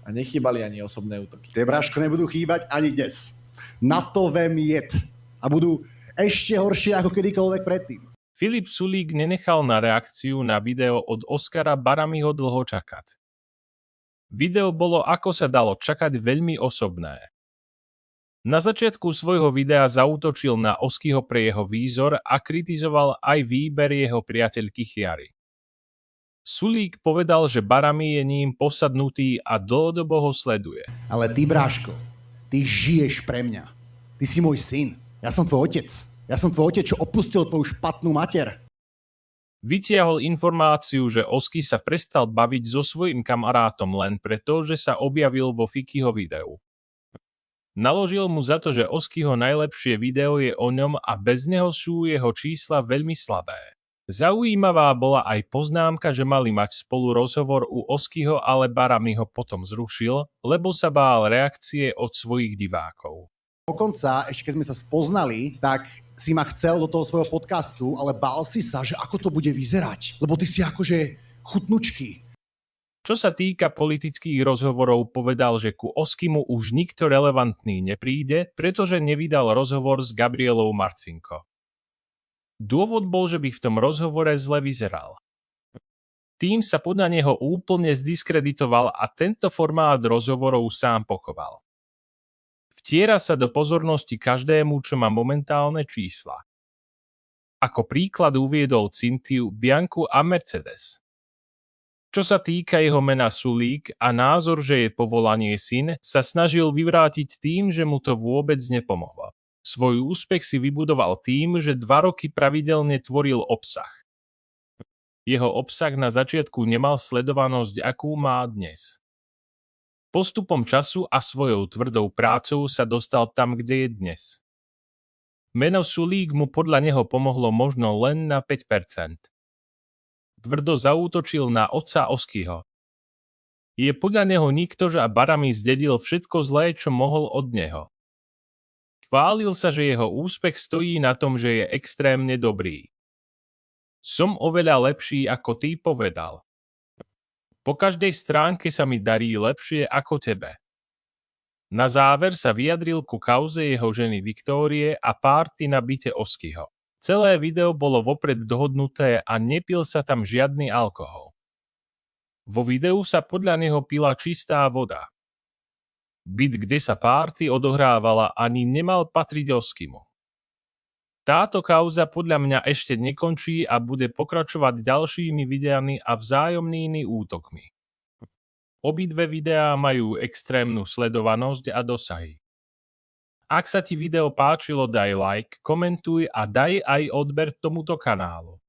A nechýbali ani osobné útoky. Tie, Braško, nebudú chýbať ani dnes. Na to vem jed. A budú ešte horšie ako kedykoľvek predtým. Filip Sulík nenechal na reakciu na video od Oskara Baramiho dlho čakať. Video bolo, ako sa dalo čakať, veľmi osobné. Na začiatku svojho videa zaútočil na Oskyho pre jeho výzor a kritizoval aj výber jeho priateľky Chiary. Sulík povedal, že Barami je ním posadnutý a dlhodobo ho sleduje. Ale ty, Bráško, ty žiješ pre mňa. Ty si môj syn. Ja som tvoj otec. Ja som tvoj otec, čo opustil tvoju špatnú mater. Vytiahol informáciu, že Osky sa prestal baviť so svojím kamarátom len preto, že sa objavil vo Fikyho videu. Naložil mu za to, že Oskyho najlepšie video je o ňom a bez neho sú jeho čísla veľmi slabé. Zaujímavá bola aj poznámka, že mali mať spolu rozhovor u Oskyho, ale Barami ho potom zrušil, lebo sa bál reakcie od svojich divákov. Dokonca, ešte keď sme sa spoznali, tak si ma chcel do toho svojho podcastu, ale bál si sa, že ako to bude vyzerať. Lebo ty si akože chutnučky. Čo sa týka politických rozhovorov, povedal, že ku Oskymu už nikto relevantný nepríde, pretože nevydal rozhovor s Gabrielou Marcinko. Dôvod bol, že by v tom rozhovore zle vyzeral. Tým sa podľa neho úplne zdiskreditoval a tento formát rozhovorov sám pochoval. Vtiera sa do pozornosti každému, čo má momentálne čísla. Ako príklad uviedol Cyntiu, Bianku a Mercedes. Čo sa týka jeho mena Sulík a názor, že je povolanie syn, sa snažil vyvrátiť tým, že mu to vôbec nepomohlo. Svoj úspech si vybudoval tým, že 2 roky pravidelne tvoril obsah. Jeho obsah na začiatku nemal sledovanosť, akú má dnes. Postupom času a svojou tvrdou prácou sa dostal tam, kde je dnes. Meno Sulík mu podľa neho pomohlo možno len na 5%. Tvrdo zaútočil na otca Oskyho. Je podľa neho nikto, že Barami zdedil všetko zlé, čo mohol od neho. Chválil sa, že jeho úspech stojí na tom, že je extrémne dobrý. Som oveľa lepší, ako ty povedal. Po každej stránke sa mi darí lepšie ako tebe. Na záver sa vyjadril ku kauze jeho ženy Viktórie a párty na byte Oskyho. Celé video bolo vopred dohodnuté a nepil sa tam žiadny alkohol. Vo videu sa podľa neho pila čistá voda. Byt, kde sa párty odohrávala, ani nemal patriť Oskymu. Táto kauza podľa mňa ešte nekončí a bude pokračovať ďalšími videami a vzájomnými útokmi. Obidve videá majú extrémnu sledovanosť a dosahy. Ak sa ti video páčilo, daj like, komentuj a daj aj odber tomuto kanálu.